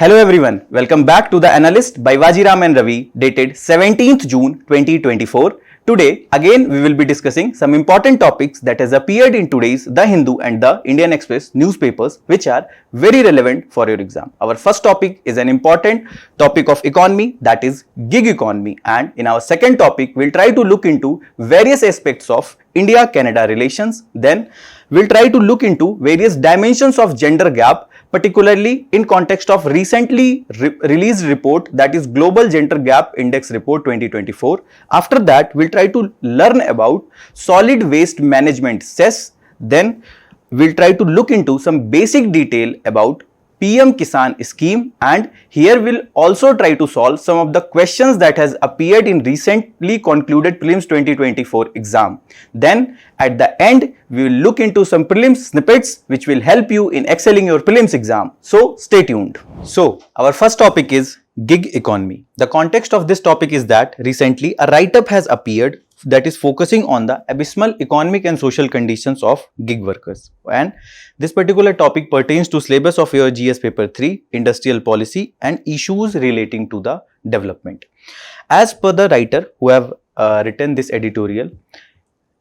Hello everyone, welcome back to the Analyst by Vajiram and Ravi, dated 17th June 2024. Today, again we will be discussing some important topics that has appeared in today's The Hindu and the Indian Express newspapers, which are very relevant for your exam. Our first topic is an important topic of economy, that is gig economy, and in our second topic, we'll try to look into various aspects of India-Canada relations. Then we'll try to look into various dimensions of gender gap, particularly in context of recently released report, that is Global Gender Gap Index Report 2024. After that, we'll try to learn about solid waste management cess. Then we'll try to look into some basic detail about PM Kisan scheme, and here we'll also try to solve some of the questions that has appeared in recently concluded Prelims 2024 exam. Then at the end, we will look into some prelims snippets which will help you in excelling your prelims exam. So stay tuned. So our first topic is gig economy. The context of this topic is that recently a write-up has appeared that is focusing on the abysmal economic and social conditions of gig workers, and this particular topic pertains to syllabus of your GS paper 3 industrial policy and issues relating to the development. As per the writer who have written this editorial,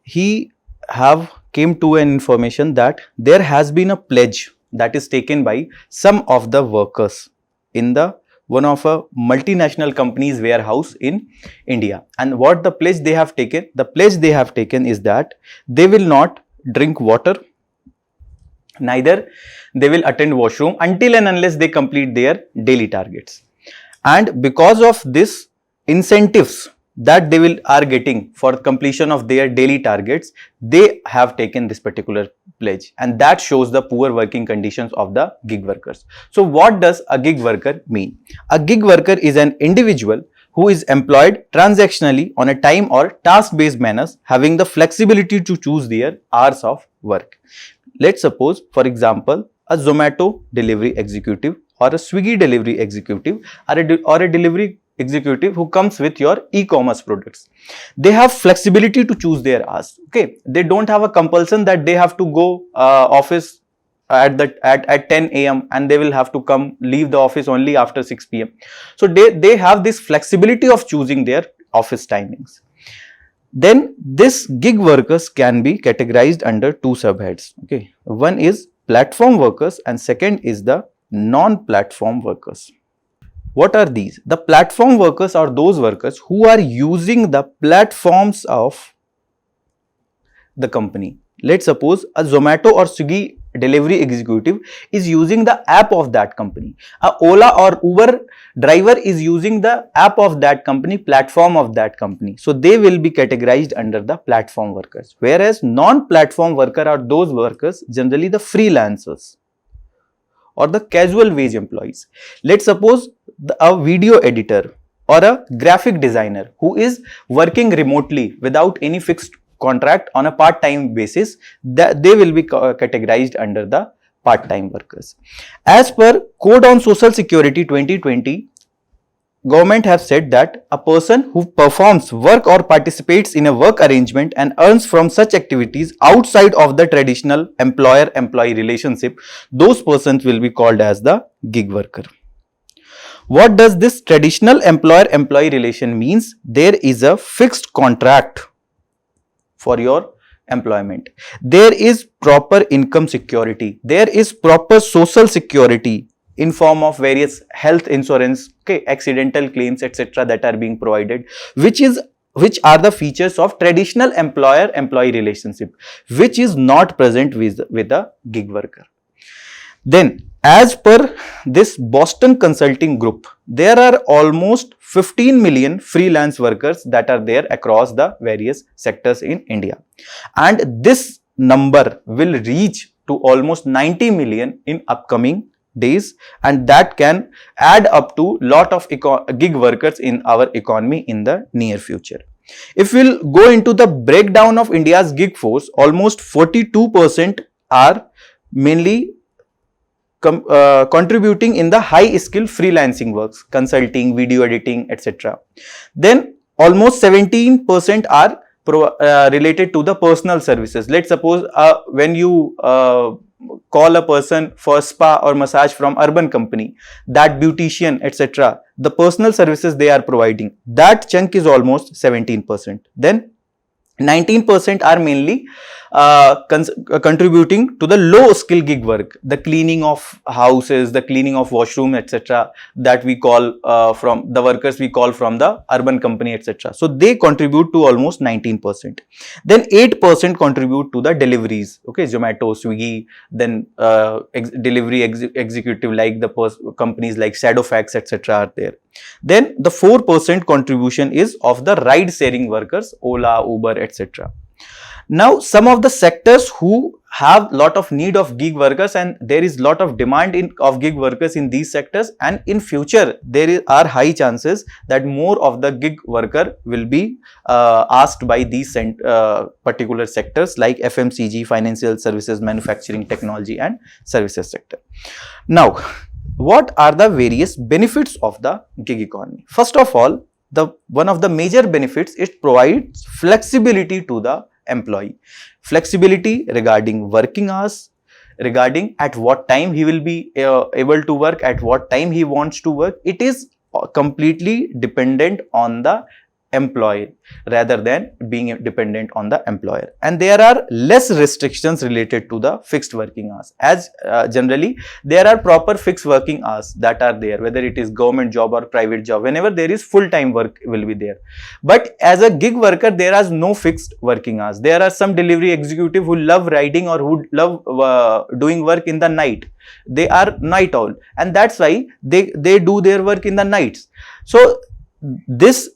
he have came to an information that there has been a pledge that is taken by some of the workers in the one of a multinational company's warehouse in India. And what the pledge they have taken? The pledge they have taken is that they will not drink water, neither they will attend washroom until and unless they complete their daily targets. And because of this incentives that they are getting for completion of their daily targets, they have taken this particular pledge, and that shows the poor working conditions of the gig workers. So what does a gig worker mean? A gig worker is an individual who is employed transactionally on a time or task based manner, having the flexibility to choose their hours of work. Let's suppose, for example, a Zomato delivery executive or a Swiggy delivery executive or a delivery executive who comes with your e-commerce products. They have flexibility to choose their hours. Okay, they don't have a compulsion that they have to go office at 10 a.m. and they will have to leave the office only after 6 p.m. So they have this flexibility of choosing their office timings. Then this gig workers can be categorized under two subheads. Okay, one is platform workers and second is the non-platform workers. What are these? The platform workers are those workers who are using the platforms of the company. Let's suppose a Zomato or Swiggy delivery executive is using the app of that company. A Ola or Uber driver is using the app of that company, platform of that company. So they will be categorized under the platform workers. Whereas non-platform worker are those workers, generally the freelancers or the casual wage employees. Let's suppose a video editor or a graphic designer who is working remotely without any fixed contract on a part-time basis, that they will be categorized under the part-time workers. As per Code on Social Security 2020, government have said that a person who performs work or participates in a work arrangement and earns from such activities outside of the traditional employer-employee relationship, those persons will be called as the gig worker. What does this traditional employer-employee relation means? There is a fixed contract for your employment. There is proper income security. There is proper social security in form of various health insurance, okay, accidental claims, etc. that are being provided, which are the features of traditional employer-employee relationship, which is not present with a gig worker. Then, as per this Boston Consulting Group, there are almost 15 million freelance workers that are there across the various sectors in India. And this number will reach to almost 90 million in upcoming days, and that can add up to lot of gig workers in our economy in the near future. If we'll go into the breakdown of India's gig force, almost 42% are mainly contributing in the high skill freelancing works, consulting, video editing, etc. Then almost 17% are related to the personal services. Let's suppose when you call a person for spa or massage from urban company, that beautician, etc., the personal services they are providing, that chunk is almost 17%. Then 19% are mainly contributing to the low skill gig work, the cleaning of houses, the cleaning of washroom, etc., that we call from the workers we call from the urban company, etc. So they contribute to almost 19%. Then 8% contribute to the deliveries, okay, Zomato, Swiggy, then delivery executive like the companies like Shadowfax, etc. are there. Then the 4% contribution is of the ride sharing workers, Ola, Uber, etc. Now some of the sectors who have lot of need of gig workers, and there is lot of demand of gig workers in these sectors, and in future there are high chances that more of the gig worker will be asked by these particular sectors like FMCG, financial services, manufacturing, technology and services sector. Now, what are the various benefits of the gig economy? First of all, one of the major benefits, it provides flexibility to the employee. Flexibility regarding working hours, regarding at what time he will be able to work, at what time he wants to work. It is completely dependent on the employee rather than being dependent on the employer, and there are less restrictions related to the fixed working hours, as generally there are proper fixed working hours that are there, whether it is government job or private job. Whenever there is full-time work will be there, but as a gig worker there is no fixed working hours. There are some delivery executive who love riding or who love doing work in the night. They are night owl, and that's why they do their work in the nights. So this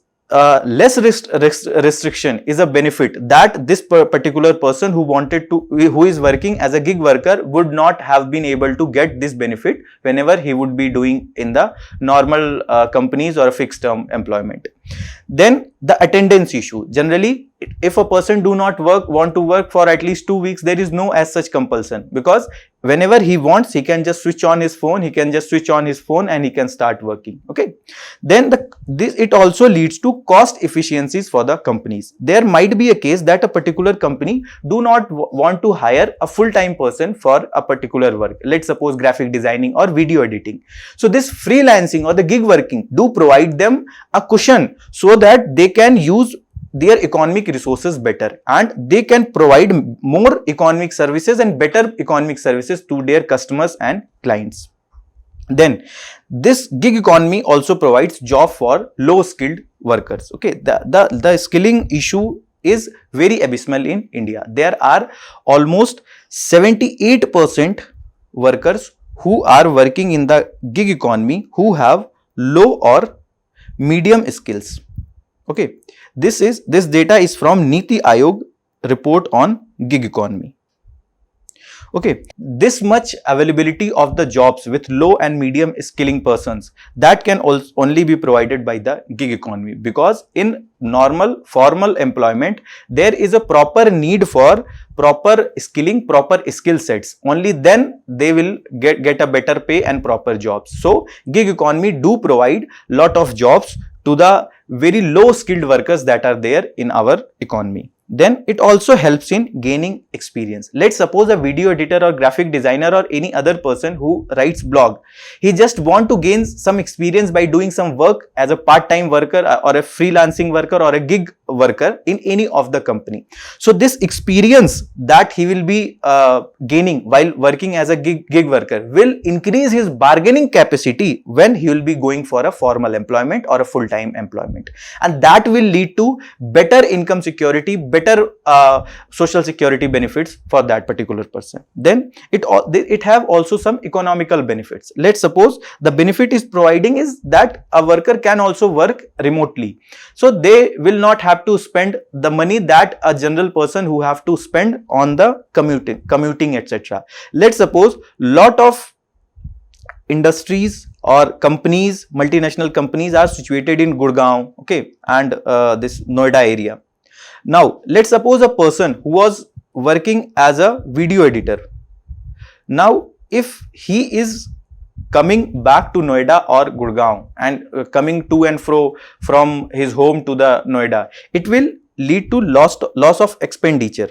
less restriction is a benefit that this particular person who is working as a gig worker would not have been able to get this benefit whenever he would be doing in the normal companies or a fixed term employment. Then the attendance issue. Generally, if a person do not want to work for at least 2 weeks, there is no as such compulsion, because whenever he wants, he can just switch on his phone, and he can start working. Okay. Then it also leads to cost efficiencies for the companies. There might be a case that a particular company do not want to hire a full-time person for a particular work. Let's suppose graphic designing or video editing. So this freelancing or the gig working do provide them a cushion so that they can use their economic resources better, and they can provide more economic services and better economic services to their customers and clients. Then this gig economy also provides job for low skilled workers. Okay, the skilling issue is very abysmal in India. There are almost 78% workers who are working in the gig economy who have low or medium skills. Okay, this data is from Niti Aayog report on gig economy. Okay, this much availability of the jobs with low and medium skilling persons, that can only be provided by the gig economy, because in normal formal employment there is a proper need for proper skilling, proper skill sets. Only then they will get a better pay and proper jobs. So gig economy do provide lot of jobs to the very low skilled workers that are there in our economy. Then it also helps in gaining experience. Let's suppose a video editor or graphic designer or any other person who writes blog. He just want to gain some experience by doing some work as a part-time worker or a freelancing worker or a gig worker in any of the company. So this experience that he will be gaining while working as a gig worker will increase his bargaining capacity when he will be going for a formal employment or a full-time employment, and that will lead to better income security, better social security benefits for that particular person. Then it have also some economical benefits. Let's suppose the benefit is providing is that a worker can also work remotely, so they will not have to spend the money that a general person who have to spend on the commuting etc. Let's suppose lot of industries or companies, multinational companies are situated in Gurgaon, okay, and this Noida area. Now, let's suppose a person who was working as a video editor. Now, if he is coming back to Noida or Gurgaon and coming to and fro from his home to the Noida, it will lead to loss of expenditure.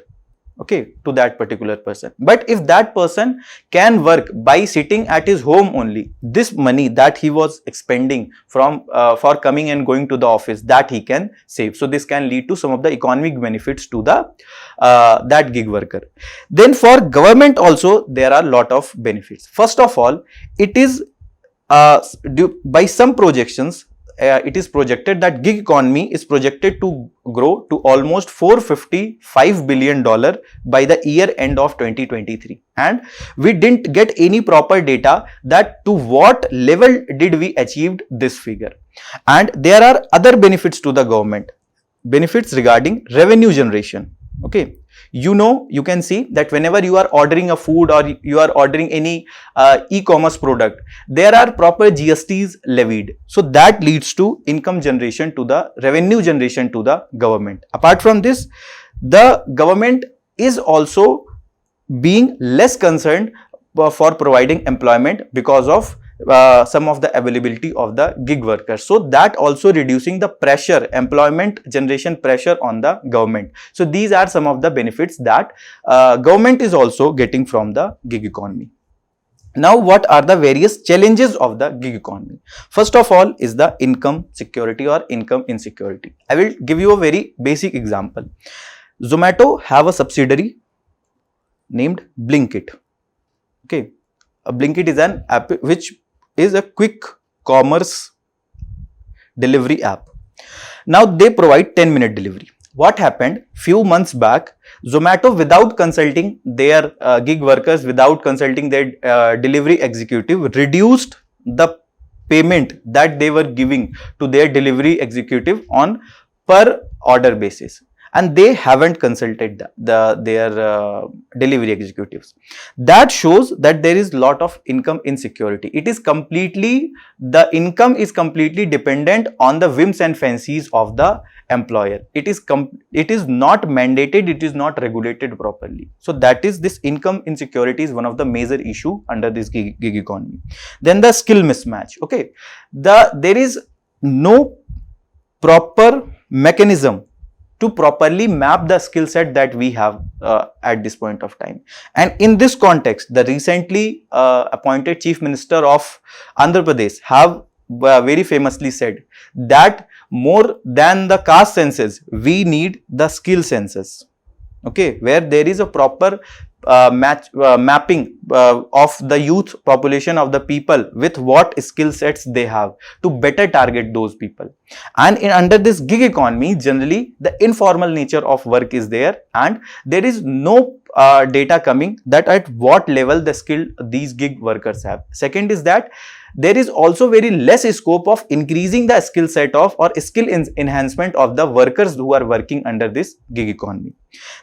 okay, to that particular person. But if that person can work by sitting at his home only, this money that he was expending from for coming and going to the office, that he can save. So this can lead to some of the economic benefits to the that gig worker. Then for government also there are a lot of benefits. First of all, it is by some projections, it is projected that gig economy is projected to grow to almost $455 billion by the year end of 2023. And we didn't get any proper data that to what level did we achieve this figure. And there are other benefits to the government, benefits regarding revenue generation. Okay, you can see that whenever you are ordering a food or you are ordering any e-commerce product, there are proper GSTs levied. So that leads to income generation to the revenue generation to the government. Apart from this, the government is also being less concerned for providing employment because of some of the availability of the gig workers. So that also reducing the pressure, employment generation pressure on the government. So these are some of the benefits that government is also getting from the gig economy. Now, what are the various challenges of the gig economy? First of all is the income security or income insecurity. I will give you a very basic example. Zomato have a subsidiary named Blinkit. Okay, Blinkit is an app which is a quick commerce delivery app. Now they provide 10-minute delivery. What happened few months back, Zomato, without consulting their gig workers, without consulting their delivery executive, reduced the payment that they were giving to their delivery executive on per order basis. And they haven't consulted their delivery executives. That shows that there is lot of income insecurity. It is completely, the income is completely dependent on the whims and fancies of the employer. It is not mandated, it is not regulated properly. So that is, this income insecurity is one of the major issue under this gig economy. Then the skill mismatch. Okay, there is no proper mechanism to properly map the skill set that we have at this point of time. And in this context, the recently appointed Chief Minister of Andhra Pradesh have very famously said that more than the caste census, we need the skill census. Okay, where there is a proper mapping of the youth population of the people with what skill sets they have to better target those people. And under this gig economy, generally the informal nature of work is there, and there is no data coming that at what level the skill these gig workers have. Second is that there is also very less scope of increasing the skill set of or skill enhancement of the workers who are working under this gig economy.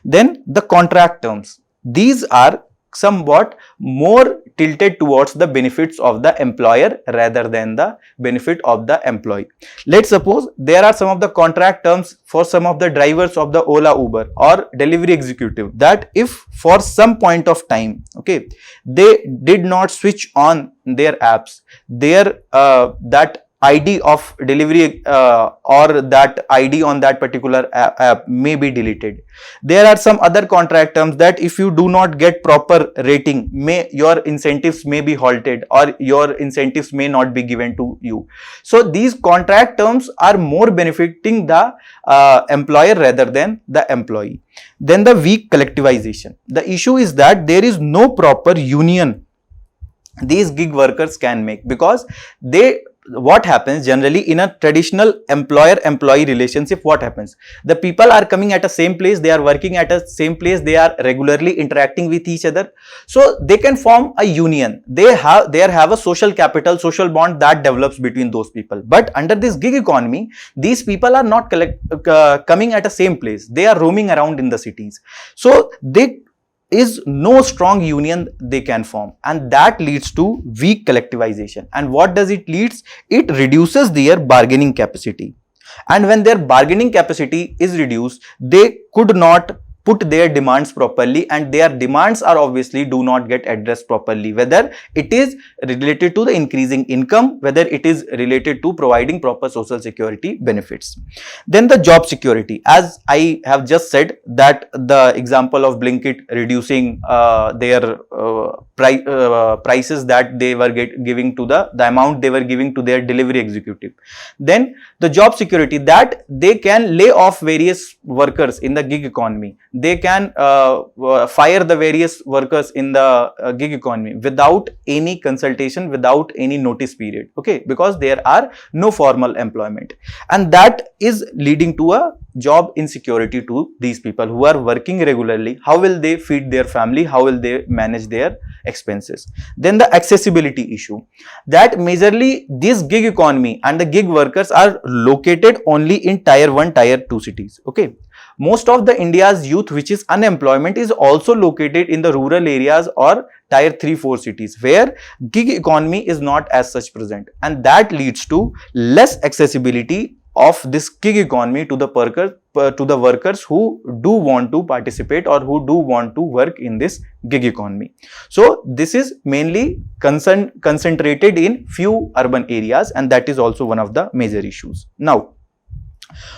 Then the contract terms. These are somewhat more tilted towards the benefits of the employer rather than the benefit of the employee. Let's suppose there are some of the contract terms for some of the drivers of the Ola, Uber or delivery executive, that if for some point of time, okay, they did not switch on their apps, their that ID of delivery or that ID on that particular app may be deleted. There are some other contract terms that if you do not get proper rating, your incentives may be halted or your incentives may not be given to you. So these contract terms are more benefiting the employer rather than the employee. Then the weak collectivization. The issue is that there is no proper union these gig workers can make, because what happens generally in a traditional employer-employee relationship, what happens? The people are coming at the same place, they are working at the same place, they are regularly interacting with each other. So they can form a union. They have a social capital, social bond that develops between those people. But under this gig economy, these people are not coming at the same place. They are roaming around in the cities. So they is no strong union they can form, and that leads to weak collectivization. And what does it leads? It reduces their bargaining capacity. And when their bargaining capacity is reduced, they could not put their demands properly, and their demands are obviously do not get addressed properly, whether it is related to the increasing income, whether it is related to providing proper social security benefits. Then the job security, as I have just said, that the example of Blinkit reducing their prices that they were giving to the amount they were giving to their delivery executive. Then the job security, that they can lay off various workers in the gig economy. They can fire the various workers in the gig economy without any consultation, without any notice period, okay, because there are no formal employment, and that is leading to a job insecurity to these people who are working regularly. How will they feed their family? How will they manage their expenses? Then the accessibility issue, that majorly this gig economy and the gig workers are located only in tier 1, tier 2 cities, okay. Most of the India's youth which is unemployment is also located in the rural areas or tier 3, 4 cities, where gig economy is not as such present, and that leads to less accessibility of this gig economy to the workers who do want to participate or who do want to work in this gig economy. So this is mainly concentrated in few urban areas, and that is also one of the major issues. Now,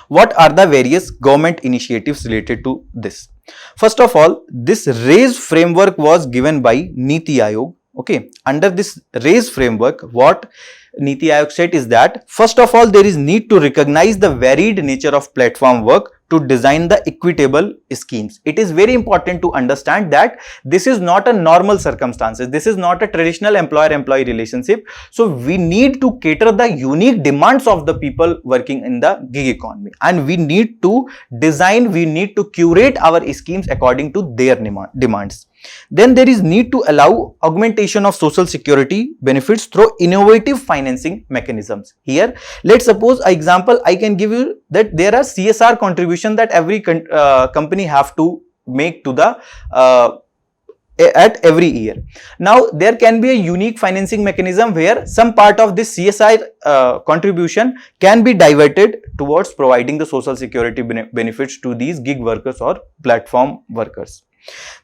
what are the various government initiatives related to this? First of all, this RAISE framework was given by Niti Aayog. Okay, under this RAISE framework, what Niti Aayog said is that, first of all, there is need to recognize the varied nature of platform work to design the equitable schemes. It is very important to understand that this is not a normal circumstances. This is not a traditional employer-employee relationship. So we need to cater the unique demands of the people working in the gig economy, and we need to design, we need to curate our schemes according to their demands. Then there is need to allow augmentation of social security benefits through innovative financing mechanisms. Here, let's suppose an example I can give you, that there are CSR contribution that every company have to make to the at every year. Now, there can be a unique financing mechanism where some part of this CSI contribution can be diverted towards providing the social security benefits to these gig workers or platform workers.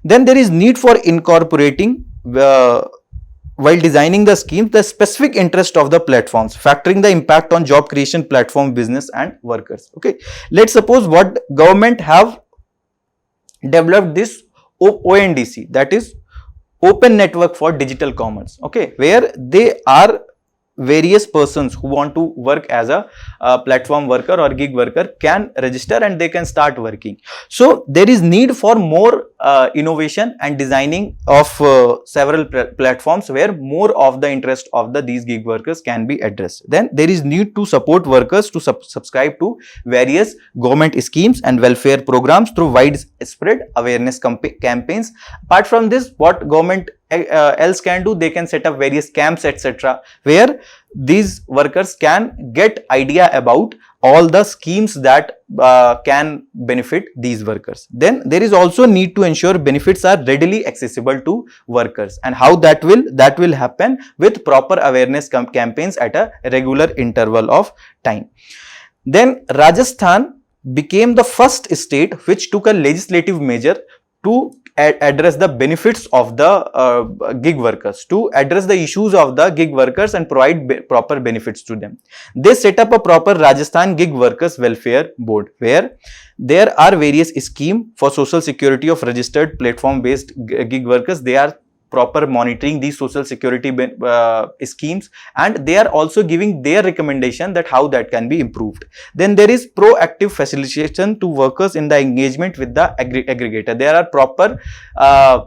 Then there is need for incorporating while designing the schemes the specific interest of the platforms, factoring the impact on job creation, platform business and workers. Okay, let's suppose what government have developed this ONDC, that is Open Network for Digital Commerce, okay, where they are various persons who want to work as a platform worker or gig worker can register and they can start working. So there is need for more innovation and designing of several platforms where more of the interest of these gig workers can be addressed. Then there is need to support workers to subscribe to various government schemes and welfare programs through widespread awareness campaigns. Apart from this, what government else can do, they can set up various camps, etc., where these workers can get idea about all the schemes that can benefit these workers. Then there is also need to ensure benefits are readily accessible to workers, and how that will happen with proper awareness campaigns at a regular interval of time. Then Rajasthan became the first state which took a legislative measure to address the benefits of the gig workers, to address the issues of the gig workers and provide proper benefits to them. They set up a proper Rajasthan Gig Workers Welfare Board, where there are various schemes for social security of registered platform based gig workers. They are proper monitoring these social security schemes, and they are also giving their recommendation that how that can be improved. Then there is proactive facilitation to workers in the engagement with the aggregator. There are proper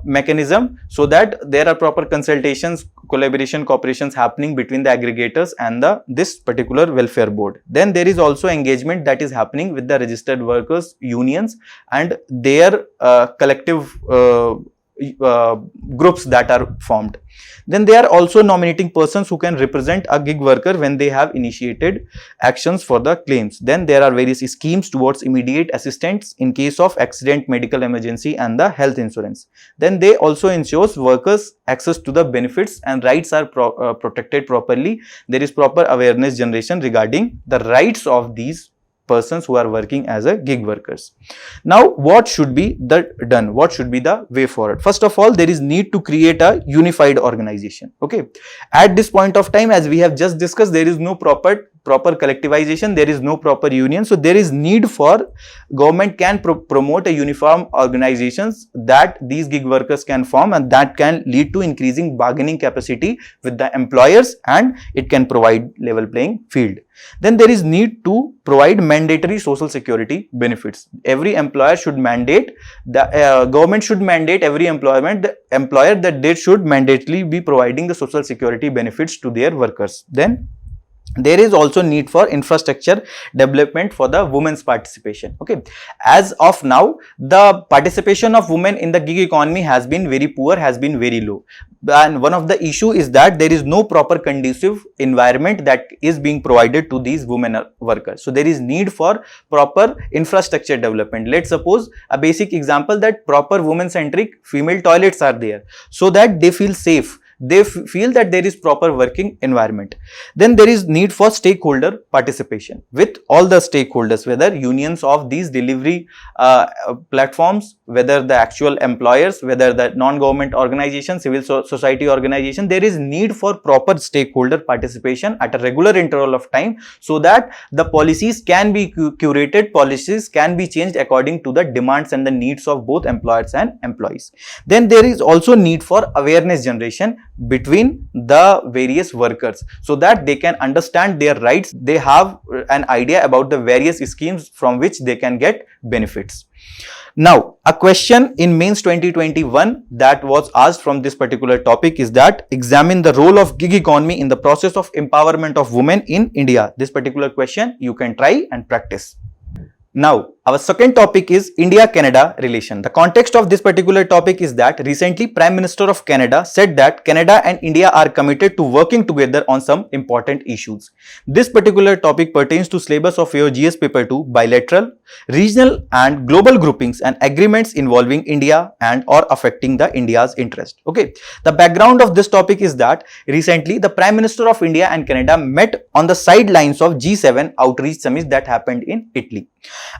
mechanism so that there are proper consultations, collaboration, cooperations happening between the aggregators and this particular welfare board. Then there is also engagement that is happening with the registered workers unions and their collective groups that are formed. Then they are also nominating persons who can represent a gig worker when they have initiated actions for the claims. Then there are various schemes towards immediate assistance in case of accident, medical emergency and the health insurance. Then they also ensures workers access to the benefits and rights are protected properly. There is proper awareness generation regarding the rights of these persons who are working as a gig workers. Now, what should be done? What should be the way forward? First of all, there is need to create a unified organization. Okay, at this point of time, as we have just discussed, there is no proper collectivization, there is no proper union. So there is need for government can promote a uniform organizations that these gig workers can form, and that can lead to increasing bargaining capacity with the employers, and it can provide level playing field. Then there is need to provide mandatory social security benefits. Every employer should mandate, the government should mandate every employer that they should mandatorily be providing the social security benefits to their workers. Then there is also need for infrastructure development for the women's participation. Okay, as of now, the participation of women in the gig economy has been very poor, has been very low, and one of the issue is that there is no proper conducive environment that is being provided to these women workers. So there is need for proper infrastructure development. Let's suppose a basic example, that proper women centric female toilets are there, so that they feel safe, they feel that there is proper working environment. Then there is need for stakeholder participation with all the stakeholders, whether unions of these delivery platforms, whether the actual employers, whether the non-government organization, civil society organization. There is need for proper stakeholder participation at a regular interval of time, so that the policies can be curated, policies can be changed according to the demands and the needs of both employers and employees. Then there is also need for awareness generation between the various workers, so that they can understand their rights, they have an idea about the various schemes from which they can get benefits. Now, a question in mains 2021 that was asked from this particular topic is that examine the role of gig economy in the process of empowerment of women in India. This particular question you can try and practice. Now, our second topic is India-Canada relation. The context of this particular topic is that recently Prime Minister of Canada said that Canada and India are committed to working together on some important issues. This particular topic pertains to syllabus of your GS paper 2, bilateral, regional and global groupings and agreements involving India and or affecting the India's interest. Okay, the background of this topic is that recently the Prime Minister of India and Canada met on the sidelines of G7 outreach summit that happened in Italy.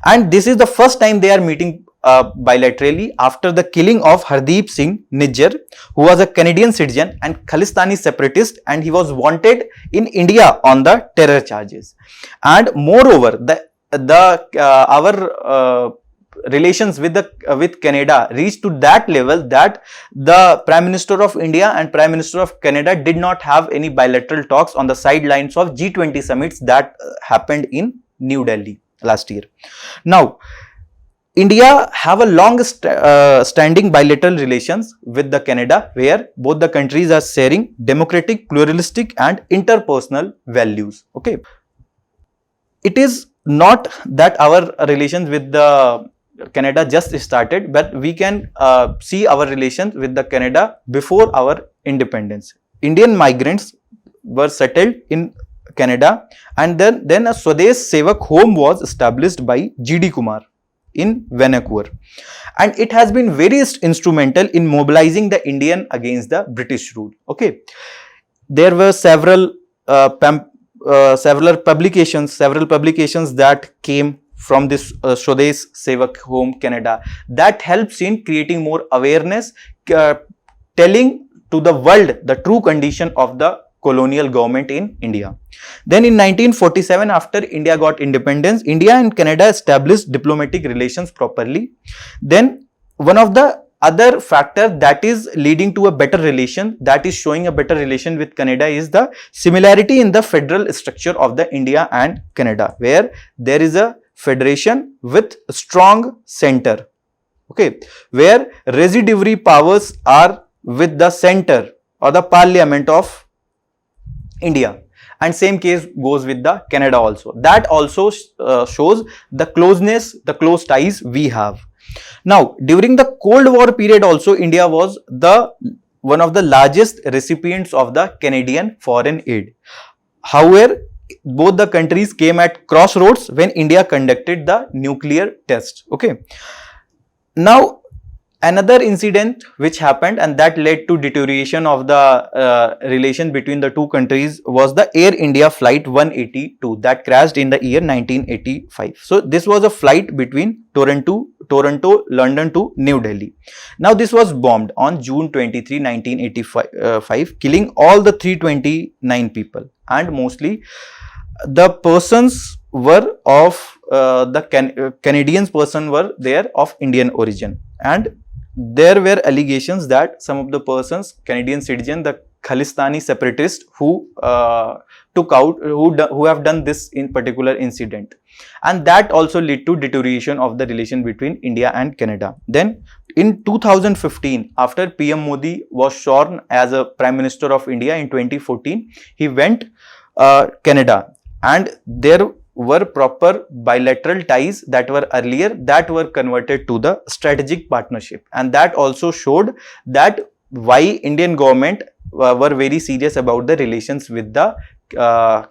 And this is the first time they are meeting bilaterally after the killing of Hardeep Singh Nijjar, who was a Canadian citizen and Khalistani separatist, and he was wanted in India on the terror charges. And moreover, our relations with Canada reached to that level that the Prime Minister of India and Prime Minister of Canada did not have any bilateral talks on the sidelines of G20 summits that happened in New Delhi last year. Now, India have a long standing bilateral relations with the Canada, where both the countries are sharing democratic, pluralistic and interpersonal values. Okay, it is not that our relations with the Canada just started, but we can see our relations with the Canada before our independence. Indian migrants were settled in Canada, and then a Swadesh Sevak home was established by G.D. Kumar in Vancouver, and it has been very instrumental in mobilizing the Indian against the British rule. Okay, there were several publications that came from this Swadesh Sevak home Canada that helps in creating more awareness, telling to the world the true condition of the colonial government in India. Then in 1947, after India got independence, India and Canada established diplomatic relations properly. Then one of the other factor that is leading to a better relation, that is showing a better relation with Canada, is the similarity in the federal structure of the India and Canada, where there is a federation with a strong center. Okay, where residuary powers are with the center or the parliament of India, and same case goes with the Canada also. That also shows the closeness, the close ties we have. Now, during the Cold War period also, India was one of the largest recipients of the Canadian foreign aid. However, both the countries came at crossroads when India conducted the nuclear test. Okay, now Another incident which happened and that led to deterioration of the relation between the two countries was the Air India flight 182 that crashed in the year 1985. So this was a flight between Toronto, London to New Delhi. Now this was bombed on June 23, 1985, killing all the 329 people, and mostly the persons were of Canadians person were there of Indian origin, and there were allegations that some of the persons, Canadian citizen, the Khalistani separatists who who have done this in particular incident, and that also led to deterioration of the relation between India and Canada. Then in 2015, after PM Modi was sworn as a Prime Minister of India in 2014, he went Canada, and there were proper bilateral ties that were earlier that were converted to the strategic partnership, and that also showed that why Indian government were very serious about the relations with the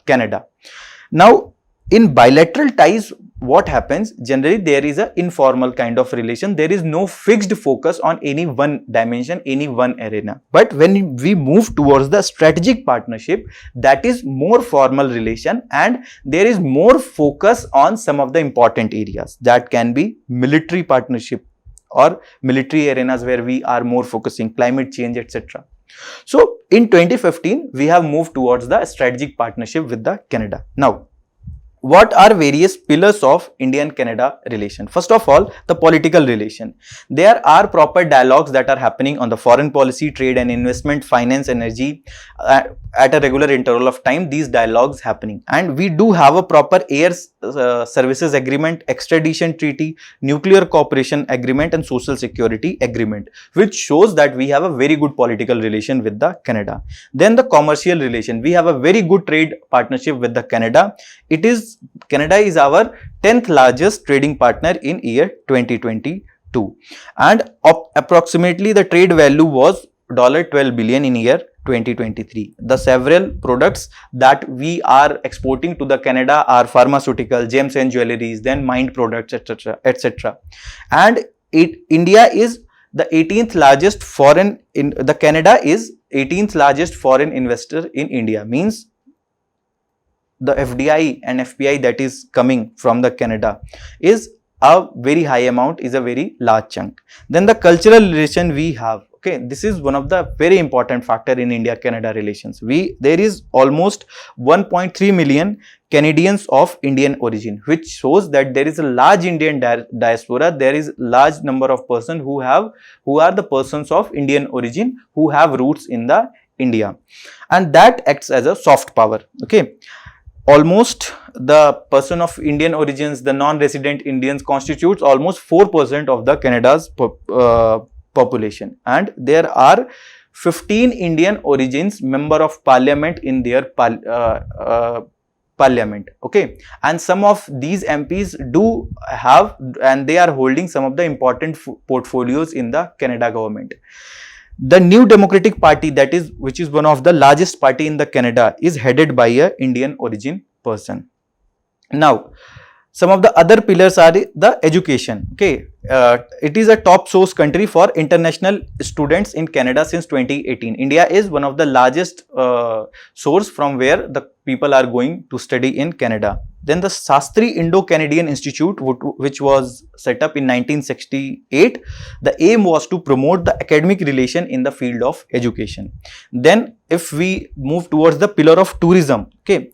Canada. Now in bilateral ties, what happens generally, there is an informal kind of relation. There is no fixed focus on any one dimension, any one arena. But when we move towards the strategic partnership, that is more formal relation, and there is more focus on some of the important areas. That can be military partnership or military arenas where we are more focusing, climate change, etc. So in 2015, we have moved towards the strategic partnership with the Canada. Now, what are various pillars of Indian-Canada relation? First of all, the political relation. There are proper dialogues that are happening on the foreign policy, trade and investment, finance, energy, at a regular interval of time, these dialogues happening. And we do have a proper air services agreement, extradition treaty, nuclear cooperation agreement and social security agreement, which shows that we have a very good political relation with the Canada. Then the commercial relation. We have a very good trade partnership with the Canada. Canada is our 10th largest trading partner in year 2022, and approximately the trade value was $12 billion in year 2023. The several products that we are exporting to the Canada are pharmaceutical, gems and jewelries, then mined products, etc., etc. And India is the 18th largest foreign in the Canada is 18th largest foreign investor in India, means the FDI and FPI that is coming from the Canada is a very high amount, is a very large chunk. Then the cultural relation we have. Okay, this is one of the very important factor in India-Canada relations. There is almost 1.3 million Canadians of Indian origin, which shows that there is a large Indian diaspora. There is large number of persons who are the persons of Indian origin who have roots in the India, and that acts as a soft power. Okay. Almost the person of Indian origins, the non-resident Indians constitutes almost 4% of the Canada's population, and there are 15 Indian origins member of parliament in their parliament. Okay, and some of these MPs do have, and they are holding some of the important portfolios in the Canada government. The New Democratic Party, which is one of the largest party in the Canada, is headed by a Indian origin person. Now, some of the other pillars are the education. Okay, it is a top source country for international students in Canada since 2018. India is one of the largest source from where the people are going to study in Canada. Then the Sastri Indo-Canadian Institute, which was set up in 1968, the aim was to promote the academic relation in the field of education. Then if we move towards the pillar of tourism, okay,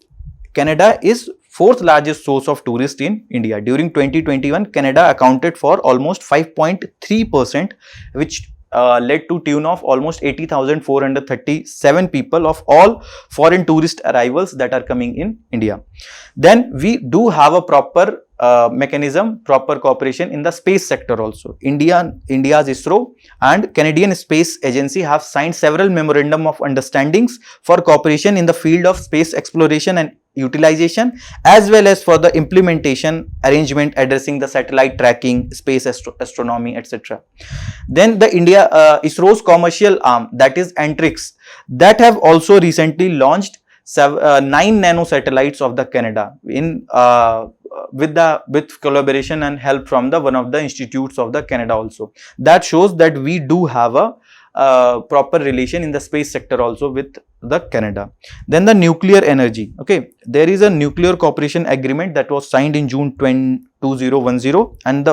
Canada is fourth largest source of tourists in India. During 2021, Canada accounted for almost 5.3%, which led to tune of almost 80,437 people of all foreign tourist arrivals that are coming in India. Then we do have a proper mechanism, proper cooperation in the space sector also. India's ISRO and Canadian Space Agency have signed several memorandum of understandings for cooperation in the field of space exploration and utilization, as well as for the implementation arrangement addressing the satellite tracking, space astronomy, etc. Then the ISRO's commercial arm, that is Antrix, that have also recently launched 9 nano satellites of the Canada in with collaboration and help from the one of the institutes of the Canada also. That shows that we do have a proper relation in the space sector also with the Canada. Then the nuclear energy. Okay, there is a nuclear cooperation agreement that was signed in June 2010, and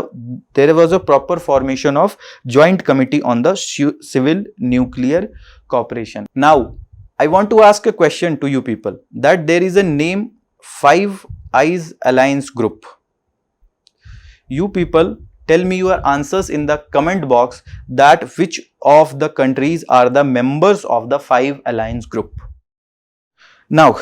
there was a proper formation of joint committee on the civil nuclear cooperation. Now, I want to ask a question to you people, that there is a name Five Eyes Alliance Group. You people tell me your answers in the comment box, that which of the countries are the members of the Five Alliance Group. Now,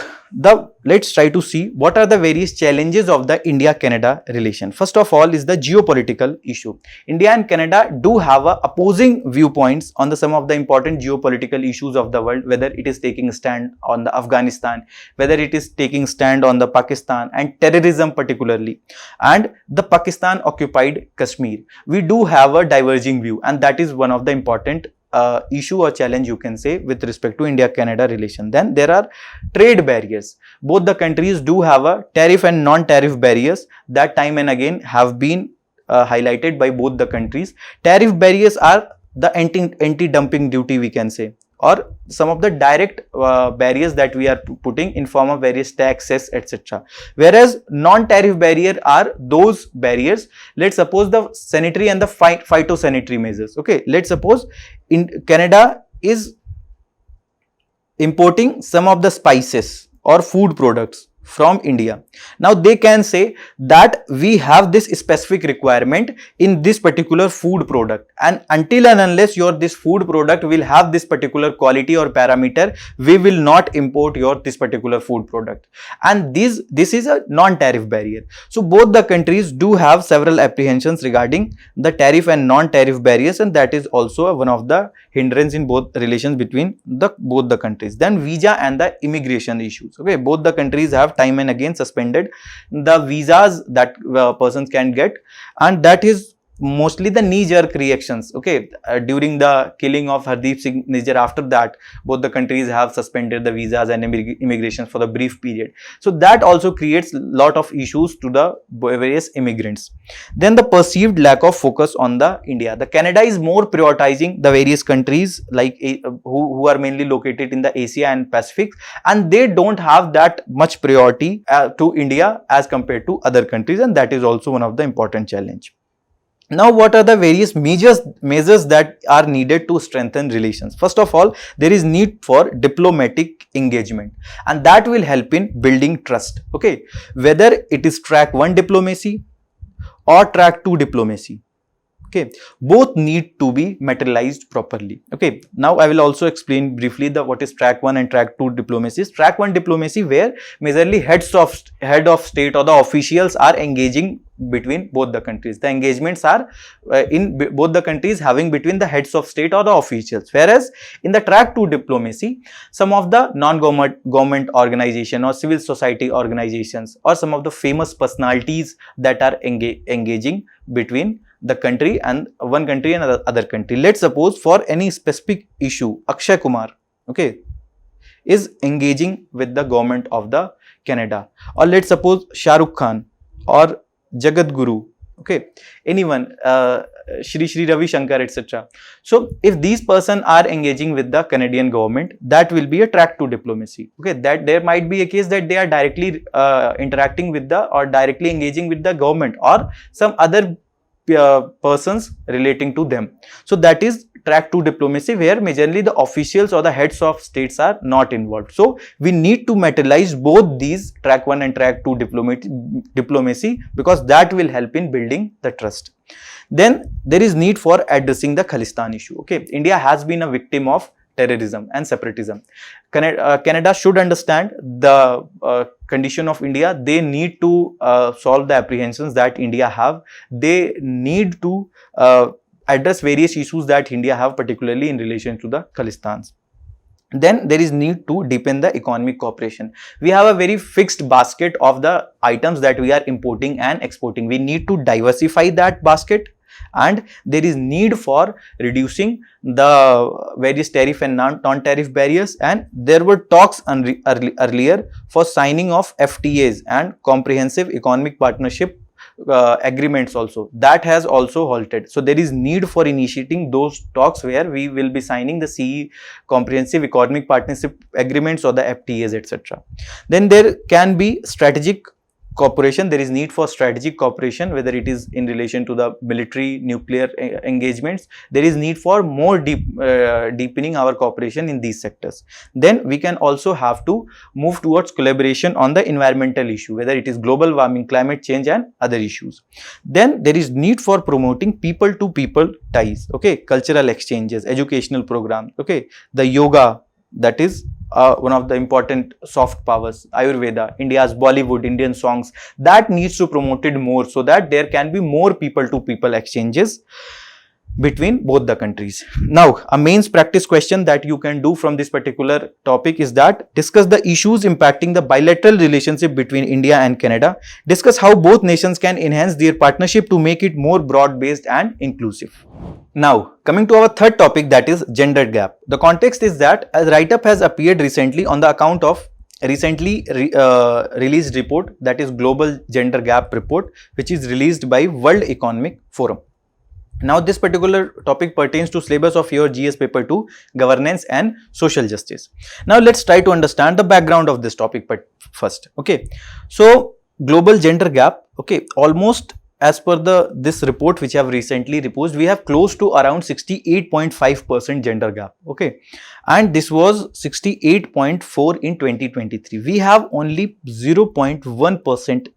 let's try to see what are the various challenges of the India-Canada relation. First of all is the geopolitical issue. India and Canada do have opposing viewpoints on some of the important geopolitical issues of the world, whether it is taking a stand on the Afghanistan, whether it is taking stand on the Pakistan and terrorism particularly, and the Pakistan occupied Kashmir. We do have a diverging view, and that is one of the important issue or challenge, you can say, with respect to India-Canada relation. Then there are trade barriers. Both the countries do have a tariff and non-tariff barriers that time and again have been highlighted by both the countries. Tariff barriers are the anti-dumping duty, we can say, or some of the direct barriers that we are putting in form of various taxes, etc. Whereas non-tariff barrier are those barriers, let's suppose the sanitary and the phytosanitary measures. Okay, let's suppose in Canada is importing some of the spices or food products from India. Now they can say that we have this specific requirement in this particular food product, and until and unless this food product will have this particular quality or parameter, we will not import this particular food product. And this is a non-tariff barrier. So both the countries do have several apprehensions regarding the tariff and non-tariff barriers, and that is also one of the hindrance in both relations between both the countries. Then visa and the immigration issues. Okay, both the countries have time and again suspended the visas that persons can get, and that is mostly the knee-jerk reactions. Okay, during the killing of Hardeep Singh Nijjar, after that both the countries have suspended the visas and immigration for the brief period. So that also creates a lot of issues to the various immigrants. Then the perceived lack of focus on the India. The Canada is more prioritizing the various countries like who are mainly located in the Asia and Pacific, and they don't have that much priority to India as compared to other countries, and that is also one of the important challenge. Now, what are the various measures that are needed to strengthen relations? First of all, there is need for diplomatic engagement, and that will help in building trust. Okay, whether it is track 1 diplomacy or track 2 diplomacy. Okay, both need to be materialized properly. Okay, now I will also explain briefly what is track 1 and track 2 diplomacies. Track 1 diplomacy, where majorly head of state or the officials are engaging between both the countries. The engagements are in both the countries having between the heads of state or the officials. Whereas in the track 2 diplomacy, some of the non-government organization or civil society organizations or some of the famous personalities that are engaging between the country and one country and other country. Let's suppose for any specific issue, Akshay Kumar, okay, is engaging with the government of the Canada, or let's suppose Shah Rukh Khan or Jagat Guru, okay, anyone, Shri Ravi Shankar, etc. So if these persons are engaging with the Canadian government, that will be a track 2 diplomacy. Okay, that there might be a case that they are directly interacting with or directly engaging with the government or some other persons relating to them. So that is track 2 diplomacy, where majorly the officials or the heads of states are not involved. So we need to materialize both these track 1 and track 2 diplomacy, because that will help in building the trust. Then there is need for addressing the Khalistan issue. Okay, India has been a victim of terrorism and separatism. Canada should understand the condition of India. They need to solve the apprehensions that India have. They need to address various issues that India have, particularly in relation to the Khalistans. Then there is need to deepen the economic cooperation. We have a very fixed basket of the items that we are importing and exporting. We need to diversify that basket and there is need for reducing the various tariff and non-tariff barriers, and there were talks earlier for signing of FTAs and comprehensive economic partnership agreements also. That has also halted. So there is need for initiating those talks where we will be signing the CE comprehensive economic partnership agreements or the FTAs, etc. Then there can be strategic cooperation. There is need for strategic cooperation, whether it is in relation to the military, nuclear engagements. There is need for more deepening our cooperation in these sectors. Then we can also have to move towards collaboration on the environmental issue, whether it is global warming, climate change and other issues. Then there is need for promoting people to people ties, okay, cultural exchanges, educational programs, okay, the yoga, that is one of the important soft powers, Ayurveda, India's Bollywood, Indian songs, that needs to be promoted more so that there can be more people to people exchanges between both the countries. Now, a mains practice question that you can do from this particular topic is that discuss the issues impacting the bilateral relationship between India and Canada. Discuss how both nations can enhance their partnership to make it more broad-based and inclusive. Now, coming to our third topic, that is gender gap. The context is that a write-up has appeared recently on the account of recently released report, that is Global Gender Gap Report, which is released by World Economic Forum. Now, this particular topic pertains to syllabus of your GS paper 2, governance and social justice. Now, let's try to understand the background of this topic first. Okay, so global gender gap, okay, almost as per this report which I have recently reposed, we have close to around 68.5% gender gap, okay, and this was 68.4 in 2023. We have only 0.1%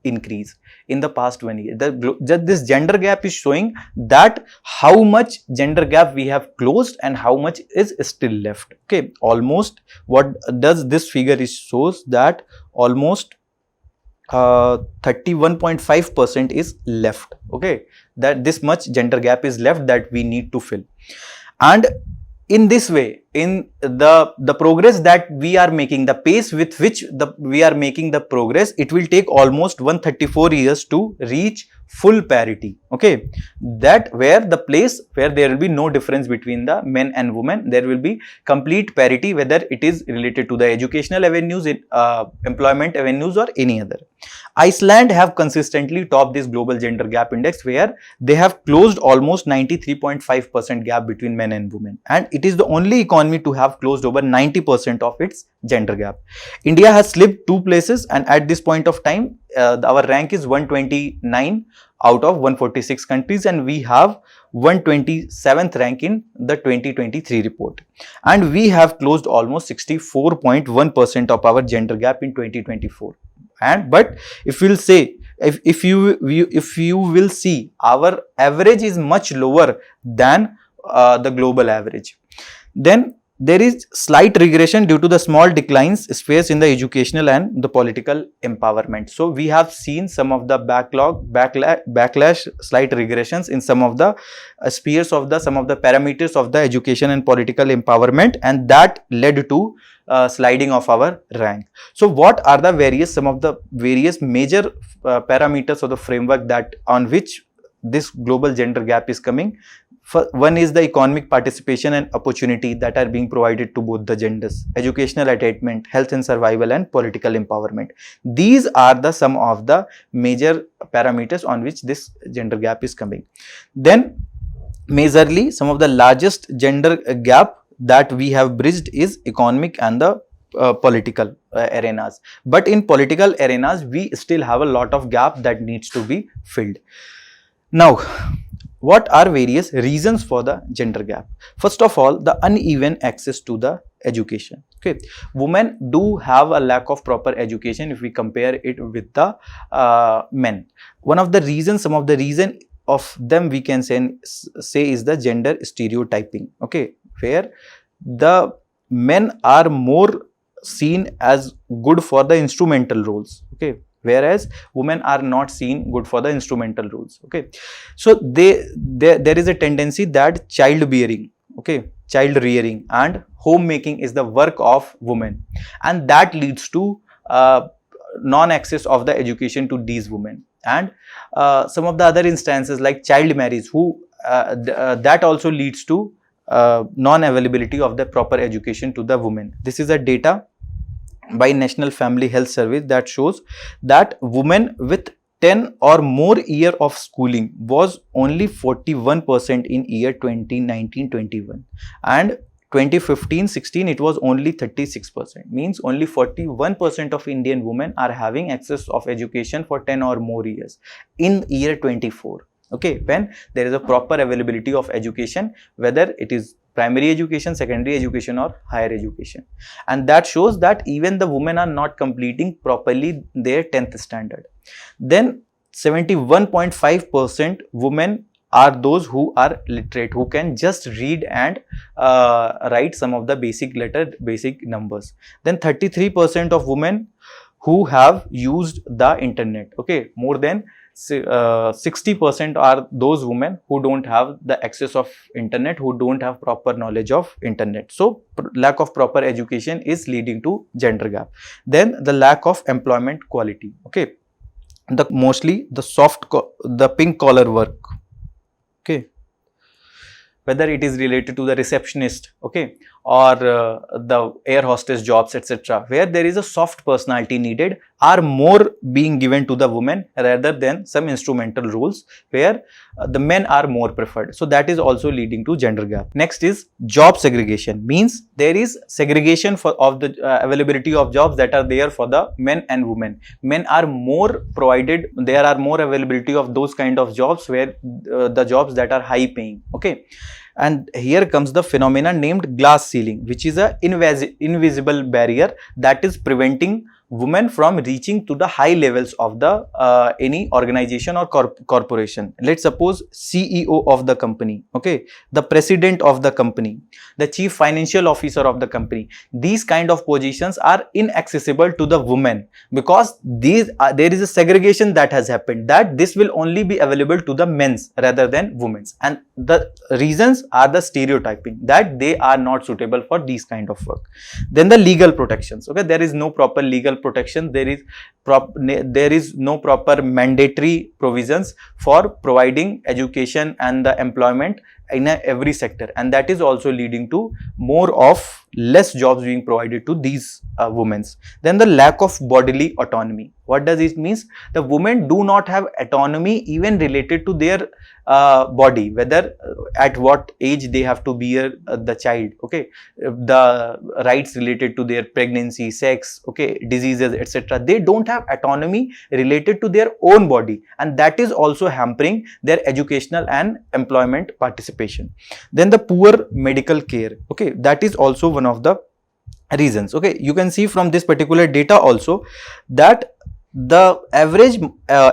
increase in the past 1 year. This gender gap is showing that how much gender gap we have closed and how much is still left. Okay, almost what does this figure is shows that almost 31.5% is left. Okay, that this much gender gap is left that we need to fill. And in this way, in the progress that we are making, the pace with which we are making the progress, it will take almost 134 years to reach full parity. Okay, that where the place where there will be no difference between the men and women, there will be complete parity, whether it is related to the educational avenues, employment avenues or any other. Iceland have consistently topped this global gender gap index, where they have closed almost 93.5% gap between men and women, and it is the only economy to have closed over 90% of its gender gap. India has slipped 2 places, and at this point of time our rank is 129 out of 146 countries, and we have 127th rank in the 2023 report, and we have closed almost 64.1% of our gender gap in 2024. And but if we'll say, if you will see, our average is much lower than the global average. Then there is slight regression due to the small declines faced in the educational and the political empowerment. So we have seen some of the backlash, slight regressions in some of the spheres of some of the parameters of the education and political empowerment, and that led to sliding of our rank. So what are the some of the various major parameters of the framework that on which this global gender gap is coming? One is the economic participation and opportunity that are being provided to both the genders, educational attainment, health and survival, and political empowerment. These are the some of the major parameters on which this gender gap is coming. Then majorly some of the largest gender gap that we have bridged is economic and the political arenas. But in political arenas, we still have a lot of gap that needs to be filled. Now, what are various reasons for the gender gap? First of all, the uneven access to the education. Okay, women do have a lack of proper education if we compare it with the men. One of the reasons, some of the reason of them we can say is the gender stereotyping. Okay, where the men are more seen as good for the instrumental roles. Okay, whereas women are not seen good for the instrumental roles. Okay, so there is a tendency that childbearing, okay, child rearing and homemaking is the work of women, and that leads to non-access of the education to these women. And some of the other instances like child marriage, that also leads to non-availability of the proper education to the women. This is a data by National Family Health Service that shows that women with 10 or more year of schooling was only 41% in year 2019-21, and 2015-16 it was only 36%. Means only 41% of Indian women are having access of education for 10 or more years in year 24. Okay, when there is a proper availability of education, whether it is primary education, secondary education or higher education. And that shows that even the women are not completing properly their 10th standard. Then 71.5% women are those who are literate, who can just read and write some of the basic numbers. Then 33% of women who have used the internet. Okay, more than 60% are those women who don't have the access of internet, who don't have proper knowledge of internet. So lack of proper education is leading to gender gap. Then the lack of employment quality. Okay, mostly the pink collar work. Okay, whether it is related to the receptionist, okay, or the air hostess jobs, etc., where there is a soft personality needed, are more being given to the women rather than some instrumental roles where the men are more preferred. So that is also leading to gender gap. Next is job segregation. Means there is segregation of the availability of jobs that are there for the men and women. Men are more provided, there are more availability of those kind of jobs where the jobs that are high paying. Okay, and here comes the phenomenon named glass ceiling, which is a invisible barrier that is preventing women from reaching to the high levels of the any organization or corporation. Let's suppose CEO of the company, okay, the president of the company, the chief financial officer of the company. These kind of positions are inaccessible to the women because there is a segregation that has happened, that this will only be available to the men's rather than women's, and the reasons are the stereotyping, that they are not suitable for these kind of work. Then the legal protections. Okay, there is no proper legal protection, there is no proper mandatory provisions for providing education and the employment in every sector, and that is also leading to less jobs being provided to these women. Then the lack of bodily autonomy. What does it mean? The women do not have autonomy even related to their body, whether at what age they have to bear the child, okay, the rights related to their pregnancy, sex, okay, diseases, etc. They don't have autonomy related to their own body, and that is also hampering their educational and employment participation. Then the poor medical care. Okay, that is also one of the reasons. Okay, you can see from this particular data also that the average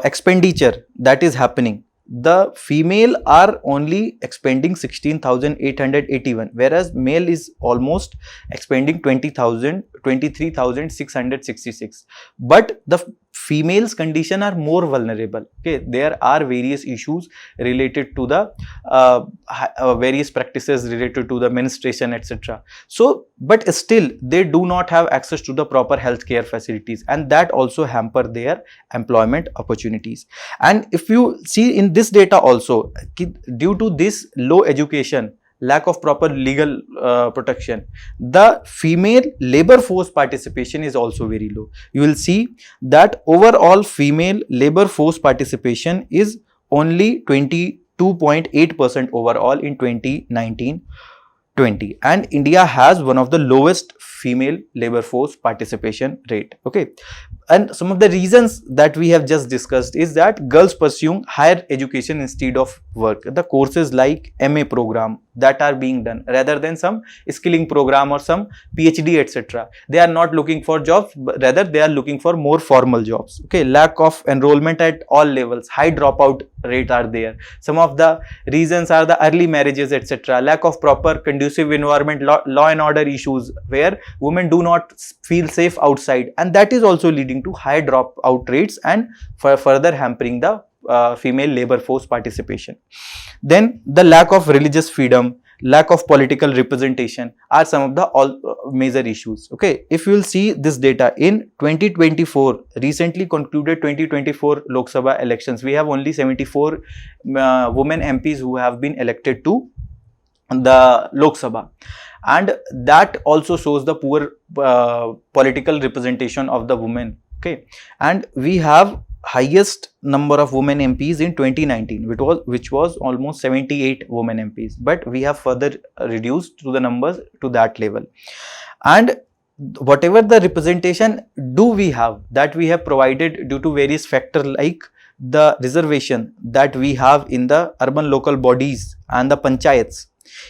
expenditure that is happening, the female are only expending 16,881, whereas male is almost expending 23,666. But the females condition are more vulnerable. Okay, there are various issues related to the various practices related to the menstruation, etc. So but still they do not have access to the proper healthcare facilities, and that also hamper their employment opportunities. And if you see in this data also, due to this low education, lack of proper legal protection, the female labor force participation is also very low. You will see that overall female labor force participation is only 22.8% overall in 2019-20, and India has one of the lowest female labor force participation rate. Okay, and some of the reasons that we have just discussed is that girls pursuing higher education instead of work, the courses like MA program that are being done rather than some skilling program or some PhD, etc. They are not looking for jobs, but rather they are looking for more formal jobs. Okay, lack of enrollment at all levels, high dropout rate are there. Some of the reasons are the early marriages, etc. Lack of proper conducive environment, law and order issues where women do not feel safe outside, and that is also leading to high dropout rates and further hampering the female labor force participation. Then the lack of religious freedom, lack of political representation are some of the all major issues. Okay, if you will see this data in 2024, recently concluded 2024 Lok Sabha elections, we have only 74 women MPs who have been elected to the Lok Sabha, and that also shows the poor political representation of the women. Okay, and we have highest number of women MPs in 2019, which was almost 78 women MPs, but we have further reduced to the numbers to that level. And whatever the representation do we have, that we have provided due to various factors like the reservation that we have in the urban local bodies and the panchayats,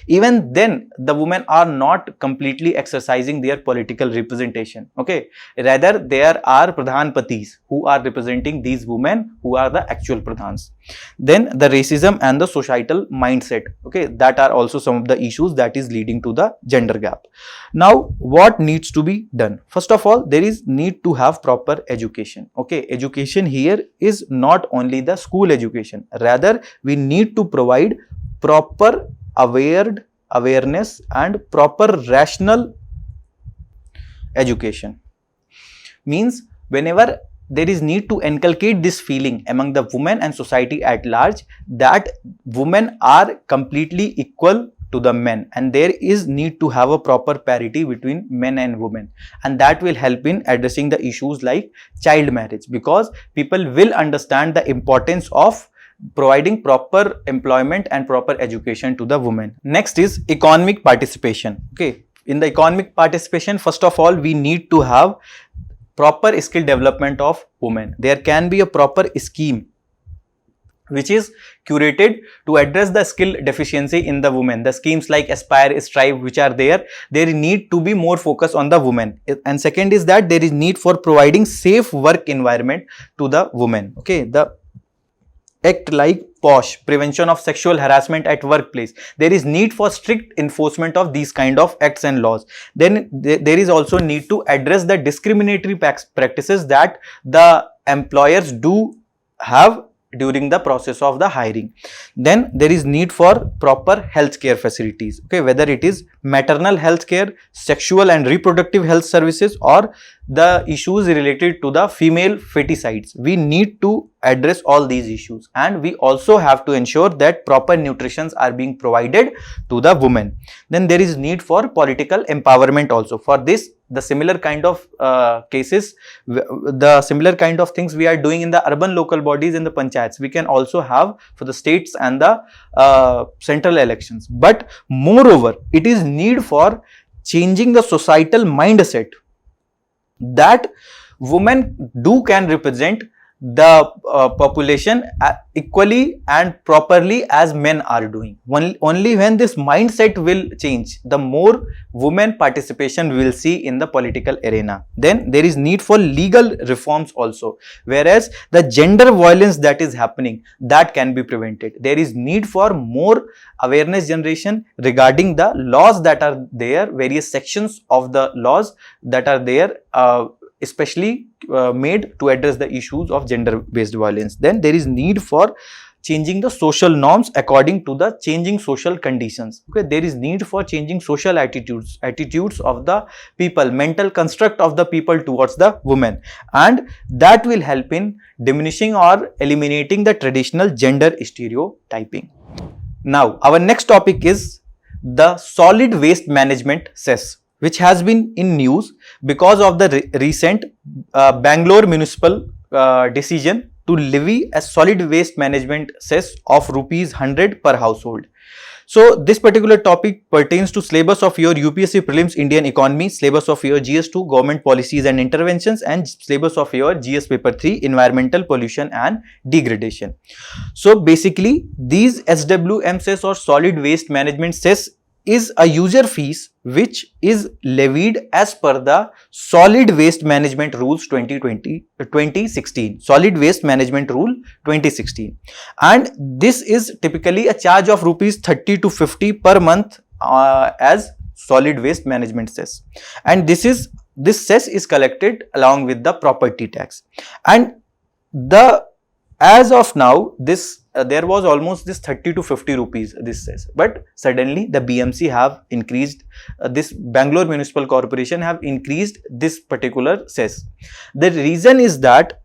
even then the women are not completely exercising their political representation. Okay, rather there are pradhan patis who are representing these women who are the actual pradhans. Then the racism and the societal mindset, okay, that are also some of the issues that is leading to the gender gap. Now what needs to be done? First of all, there is need to have proper education. Okay, education here is not only the school education, rather we need to provide proper awareness and proper rational education. Means whenever there is need to inculcate this feeling among the women and society at large that women are completely equal to the men, and there is need to have a proper parity between men and women, and that will help in addressing the issues like child marriage, because people will understand the importance of providing proper employment and proper education to the women. Next is economic participation. Okay, in the economic participation, first of all, we need to have proper skill development of women. There can be a proper scheme which is curated to address the skill deficiency in the women. The schemes like Aspire, Strive, which are there need to be more focus on the women. And second is that there is need for providing safe work environment to the women. Okay, the act like POSH, prevention of sexual harassment at workplace, there is need for strict enforcement of these kind of acts and laws. Then there is also need to address the discriminatory practices that the employers do have during the process of the hiring. Then there is need for proper healthcare facilities. Okay, whether it is maternal health care, sexual and reproductive health services, or the issues related to the female feticides, we need to address all these issues, and we also have to ensure that proper nutritions are being provided to the women. Then there is need for political empowerment also. For this, the similar kind of cases, the similar kind of things we are doing in the urban local bodies and the panchayats, we can also have for the states and the central elections. But moreover, it is need for changing the societal mindset that women can represent the population equally and properly as men are doing. Only when this mindset will change, the more women participation we will see in the political arena. Then there is need for legal reforms also, whereas the gender violence that is happening, that can be prevented. There is need for more awareness generation regarding the laws that are there, various sections of the laws that are there, especially made to address the issues of gender-based violence. Then there is need for changing the social norms according to the changing social conditions. Okay, there is need for changing social attitudes of the people, mental construct of the people towards the women, and that will help in diminishing or eliminating the traditional gender stereotyping. Now, our next topic is the solid waste management cess, which has been in news because of the recent Bangalore municipal decision to levy a solid waste management cess of ₹100 per household. So this particular topic pertains to syllabus of your UPSC Prelims Indian Economy, syllabus of your GS2 Government Policies and Interventions, and syllabus of your GS Paper 3 Environmental Pollution and Degradation. So basically, these SWM cess or solid waste management cess is a user fees which is levied as per the Solid Waste Management Rules 2016, Solid Waste Management Rule 2016, and this is typically a charge of ₹30 to ₹50 per month as solid waste management cess, and this cess is collected along with the property tax, and the as of now, this there was almost this 30 to 50 rupees this says, but suddenly the BMC have increased, this Bangalore Municipal Corporation have increased this particular cess. The reason is that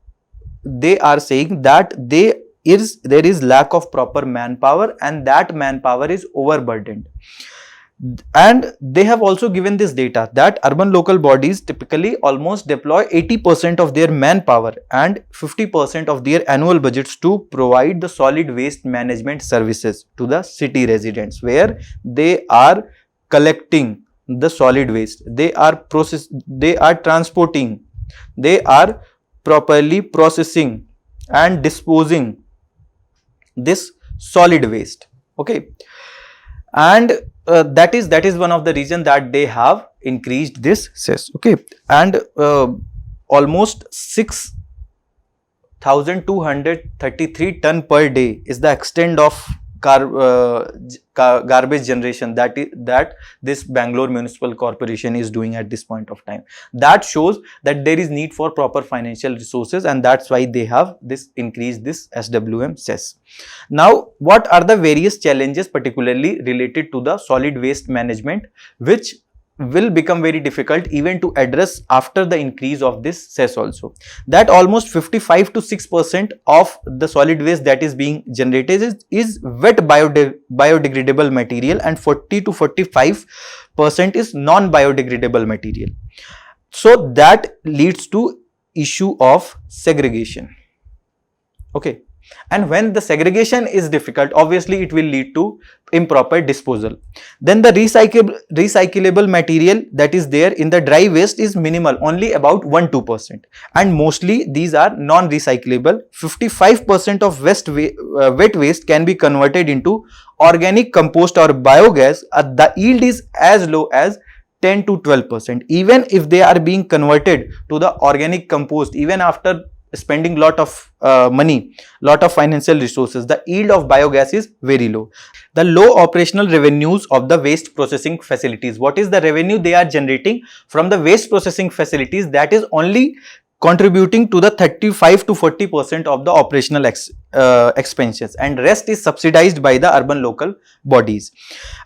they are saying that there is lack of proper manpower, and that manpower is overburdened. And they have also given this data that urban local bodies typically almost deploy 80% of their manpower and 50% of their annual budgets to provide the solid waste management services to the city residents, where they are collecting the solid waste, they are transporting, they are properly processing and disposing this solid waste. Okay, and that is one of the reason that they have increased this cess. Okay, and almost 6,233 ton per day is the extent of garbage generation that this Bangalore Municipal Corporation is doing at this point of time. That shows that there is need for proper financial resources, and that's why they have increased this SWM cess. Now, what are the various challenges particularly related to the solid waste management, which will become very difficult even to address after the increase of this cess also? That almost 55 to 6% of the solid waste that is being generated is wet biodegradable material, and 40 to 45% is non-biodegradable material. So that leads to issue of segregation. Okay, and when the segregation is difficult, obviously it will lead to improper disposal. Then the recyclable material that is there in the dry waste is minimal, only about 1-2%, and mostly these are non-recyclable. 55% of wet waste can be converted into organic compost or biogas. The yield is as low as 10 to 12%. Even if they are being converted to the organic compost, even after spending lot of money, lot of financial resources, the yield of biogas is very low. The low operational revenues of the waste processing facilities. What is the revenue they are generating from the waste processing facilities? That is only contributing to the 35 to 40% of the operational expenses, and rest is subsidized by the urban local bodies.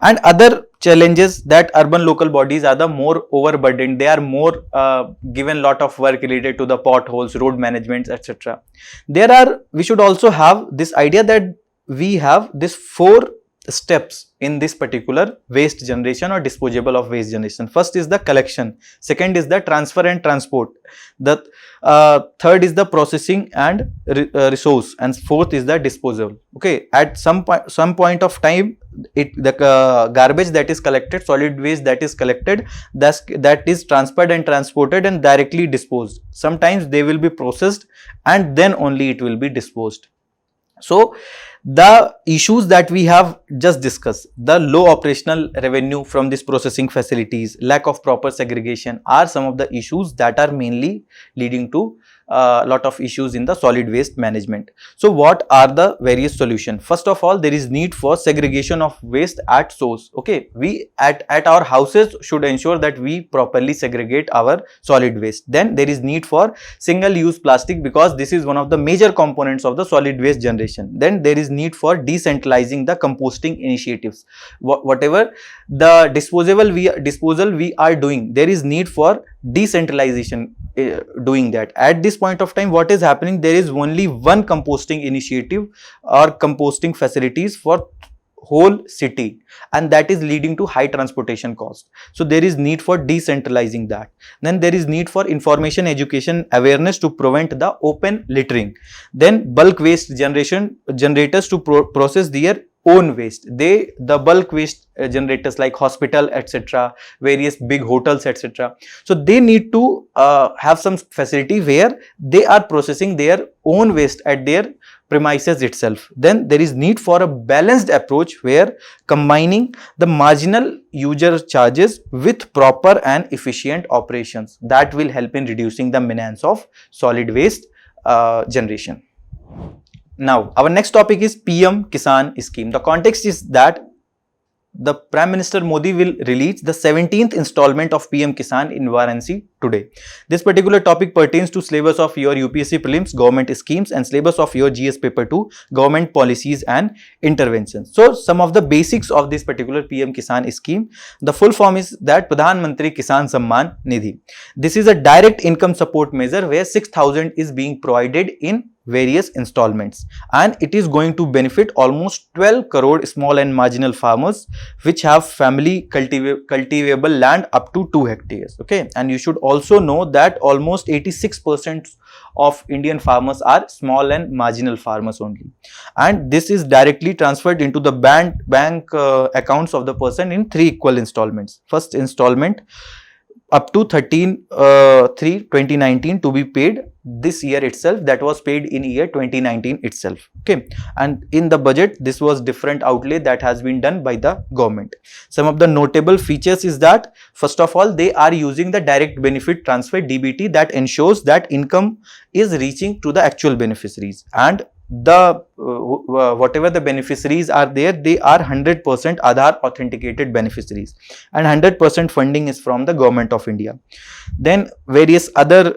And other challenges that urban local bodies are the more overburdened, they are more given lot of work related to the potholes, road management, etc. We should also have this idea that we have this 4 steps in this particular waste generation or disposable of waste generation. First is the collection, second is the transfer and transport, the third is the processing and resource, and fourth is the disposal. Okay, at some point of time, the garbage that is collected, solid waste that is collected, that is transferred and transported and directly disposed. Sometimes they will be processed and then only it will be disposed. So the issues that we have just discussed, the low operational revenue from these processing facilities, lack of proper segregation, are some of the issues that are mainly leading to a lot of issues in the solid waste management. So what are the various solutions? First of all, there is need for segregation of waste at source. Okay, we at our houses should ensure that we properly segregate our solid waste. Then there is need for single use plastic, because this is one of the major components of the solid waste generation. Then there is need for decentralizing the composting initiatives. Whatever the disposal we are doing, there is need for decentralization doing that. At this point of time, what is happening, there is only one composting initiative or composting facilities for whole city, and that is leading to high transportation cost. So there is need for decentralizing that. Then there is need for information, education, awareness to prevent the open littering. Then bulk waste generators to process their own waste. The bulk waste generators like hospital, etc., various big hotels, etc. So they need to have some facility where they are processing their own waste at their premises itself. Then there is need for a balanced approach where combining the marginal user charges with proper and efficient operations. That will help in reducing the menace of solid waste generation. Now, our next topic is PM Kisan scheme. The context is that the Prime Minister Modi will release the 17th installment of PM Kisan in Varanasi today. This particular topic pertains to syllabus of your UPSC prelims, government schemes, and syllabus of your GS paper 2, government policies and interventions. So, some of the basics of this particular PM Kisan scheme. The full form is that Pradhan Mantri Kisan Samman Nidhi. This is a direct income support measure where 6,000 is being provided in various installments, and it is going to benefit almost 12 crore small and marginal farmers which have family cultivable land up to 2 hectares. Okay, and you should also know that almost 86% of Indian farmers are small and marginal farmers only, and this is directly transferred into the bank accounts of the person in 3 equal installments. First installment up to 13/3/2019 to be paid this year itself, that was paid in year 2019 itself. Okay, and in the budget this was different outlay that has been done by the government. Some of the notable features is that first of all, they are using the direct benefit transfer DBT that ensures that income is reaching to the actual beneficiaries, and the whatever the beneficiaries are there, they are 100% Aadhaar authenticated beneficiaries, and 100% funding is from the government of India. Then various other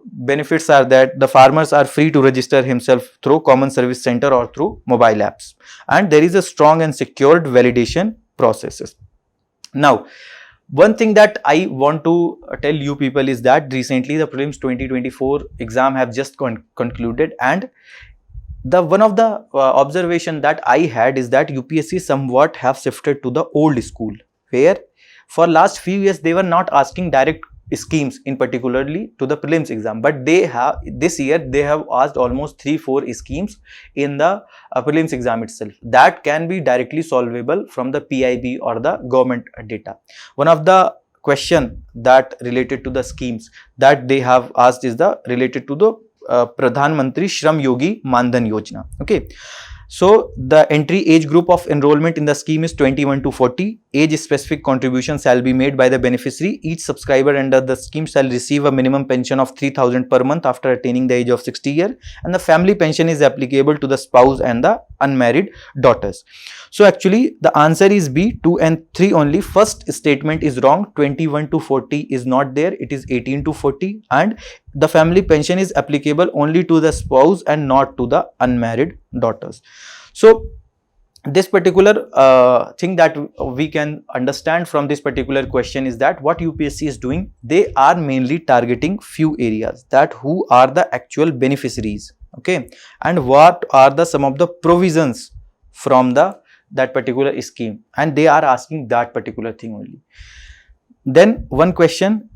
benefits are that the farmers are free to register himself through common service center or through mobile apps, and there is a strong and secured validation processes. Now, one thing that I want to tell you people is that recently the prelims 2024 exam have just concluded, and the one of the observation that I had is that UPSC somewhat have shifted to the old school, where for last few years they were not asking direct schemes in particularly to the prelims exam, but they have this year they have asked almost 3-4 schemes in the prelims exam itself that can be directly solvable from the PIB or the government data. One of the question that related to the schemes that they have asked is the related to the Pradhan Mantri Shram Yogi Mandhan Yojana. Okay, so the entry age group of enrollment in the scheme is 21 to 40. Age specific contribution shall be made by the beneficiary. Each subscriber under the scheme shall receive a minimum pension of 3,000 per month after attaining the age of 60 years, and the family pension is applicable to the spouse and the unmarried daughters. So actually the answer is B, 2 and 3 only. First statement is wrong. 21 to 40 is not there. It is 18 to 40, and the family pension is applicable only to the spouse and not to the unmarried daughters. So this particular thing that we can understand from this particular question is that what UPSC is doing, they are mainly targeting few areas, that who are the actual beneficiaries, okay, and what are the some of the provisions from that particular scheme, and they are asking that particular thing only. Then one question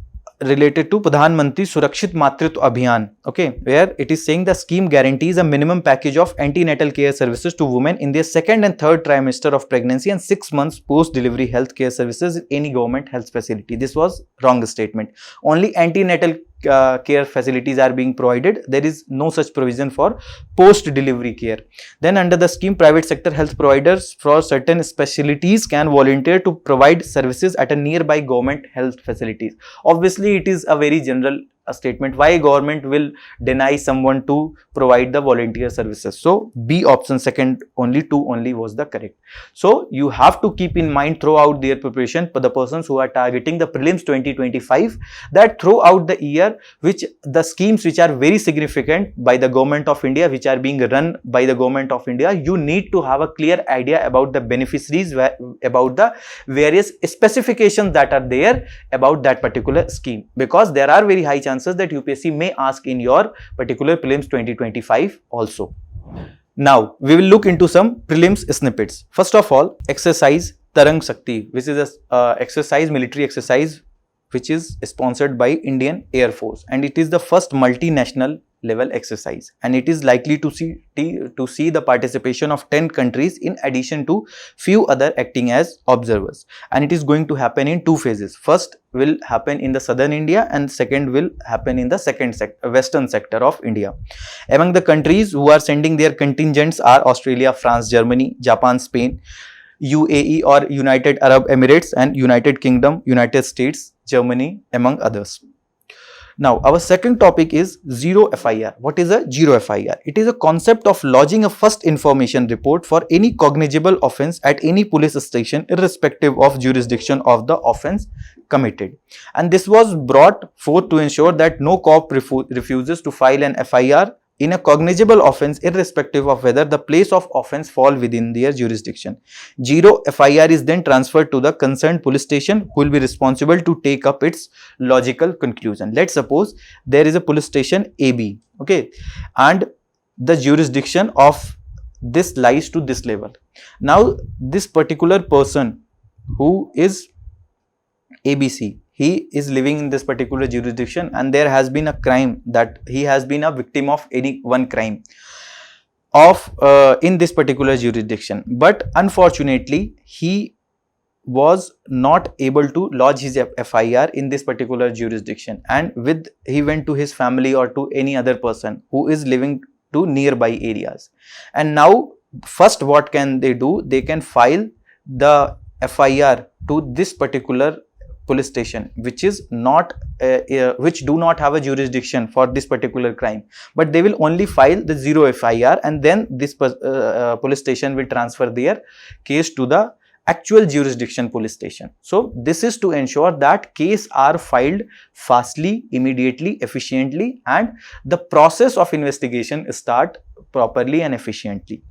related to Pradhan Mantri Surakshit Matritva Abhiyan, okay, where it is saying the scheme guarantees a minimum package of antenatal care services to women in their second and third trimester of pregnancy and 6 months post-delivery health care services in any government health facility. This was wrong statement. Only antenatal care facilities are being provided. There is no such provision for post-delivery care. Then under the scheme, private sector health providers for certain specialties can volunteer to provide services at a nearby government health facilities. Obviously, it is a very general statement. Why government will deny someone to provide the volunteer services? So B option second only, 2 only was the correct. So you have to keep in mind throughout their preparation for the persons who are targeting the prelims 2025 that throughout the year, which the schemes which are very significant by the government of India, which are being run by the government of India, you need to have a clear idea about the beneficiaries, about the various specifications that are there about that particular scheme, because there are very high chances that UPSC may ask in your particular prelims 2025 also. Now we will look into some prelims snippets. First of all, exercise Tarang Shakti, which is a exercise, military exercise, which is sponsored by Indian Air Force, and it is the first multinational level exercise, and it is likely to see the participation of 10 countries in addition to few other acting as observers, and it is going to happen in 2 phases. First will happen in the southern India and second will happen in the western sector of India. Among the countries who are sending their contingents are Australia, France, Germany, Japan, Spain, UAE or United Arab Emirates, and United Kingdom, United States, Germany, among others. Now, our second topic is zero FIR. What is a zero FIR? It is a concept of lodging a first information report for any cognizable offence at any police station irrespective of jurisdiction of the offence committed. And this was brought forth to ensure that no cop refuses to file an FIR in a cognizable offence irrespective of whether the place of offence fall within their jurisdiction. Zero FIR is then transferred to the concerned police station who will be responsible to take up its logical conclusion. Let's suppose there is a police station AB, okay, and the jurisdiction of this lies to this level. Now, this particular person who is ABC, he is living in this particular jurisdiction and there has been a crime, that he has been a victim of any one crime of in this particular jurisdiction, but unfortunately he was not able to lodge his FIR in this particular jurisdiction, and he went to his family or to any other person who is living to nearby areas. And now first what can they do? They can file the FIR to this particular police station which is not which do not have a jurisdiction for this particular crime, but they will only file the zero FIR, and then this police station will transfer their case to the actual jurisdiction police station. So this is to ensure that cases are filed fastly, immediately, efficiently, and the process of investigation start properly and efficiently.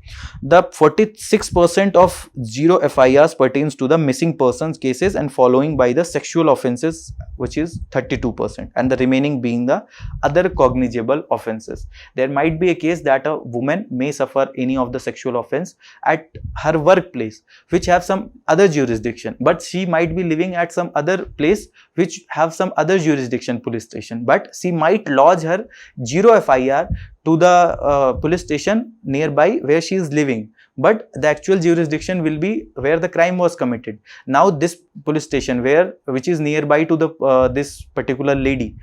The 46% of zero FIRs pertains to the missing persons cases and following by the sexual offences, which is 32%, and the remaining being the other cognizable offences. There might be a case that a woman may suffer any of the sexual offence at her workplace which have some other jurisdiction, but she might be living at some other place which have some other jurisdiction police station, but she might lodge her zero FIR to the police station nearby where she is living, but the actual jurisdiction will be where the crime was committed. Now this police station which is nearby to the this particular lady,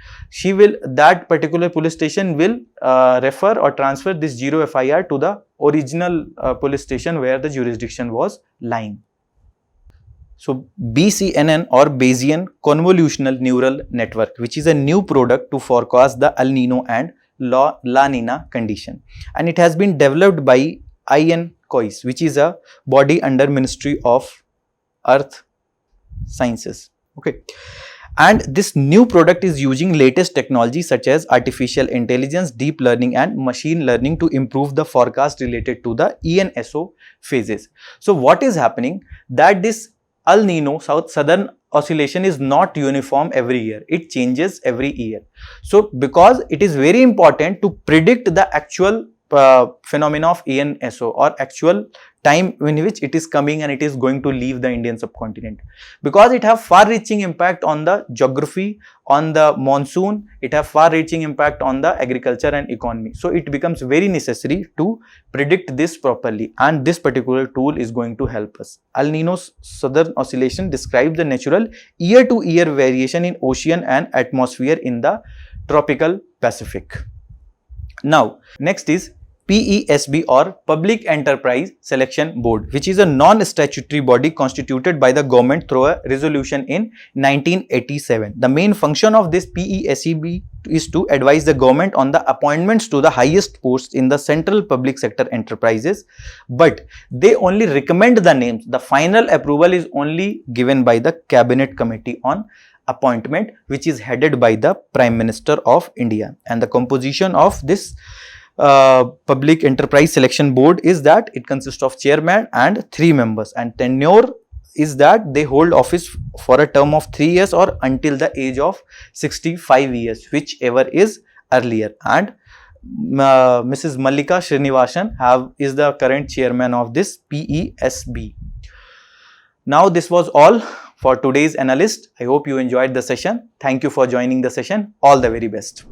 that particular police station will refer or transfer this zero FIR to the original police station where the jurisdiction was lying. So BCNN or Bayesian Convolutional Neural Network, which is a new product to forecast the El Nino and La Nina condition, and it has been developed by INCOIS, which is a body under Ministry of Earth Sciences. Okay, and this new product is using latest technology such as artificial intelligence, deep learning and machine learning to improve the forecast related to the ENSO phases. So what is happening, that this El Nino southern oscillation is not uniform every year, it changes every year. So because it is very important to predict the actual phenomena of ENSO or actual time in which it is coming and it is going to leave the Indian subcontinent, because it have far reaching impact on the geography, on the monsoon, it have far reaching impact on the agriculture and economy. So it becomes very necessary to predict this properly, and this particular tool is going to help us. El Nino's southern oscillation describes the natural year to year variation in ocean and atmosphere in the tropical Pacific. Now next is PESB or Public Enterprise Selection Board, which is a non-statutory body constituted by the government through a resolution in 1987. The main function of this PESB is to advise the government on the appointments to the highest posts in the central public sector enterprises, but they only recommend the names. The final approval is only given by the Cabinet Committee on Appointment, which is headed by the Prime Minister of India. And the composition of this Public Enterprise Selection Board is that it consists of chairman and 3 members, and tenure is that they hold office for a term of 3 years or until the age of 65 years, whichever is earlier. And Mrs. Mallika Srinivasan is the current chairman of this PESB. Now this was all for today's Analyst. I hope you enjoyed the session. Thank you for joining the session. All the very best.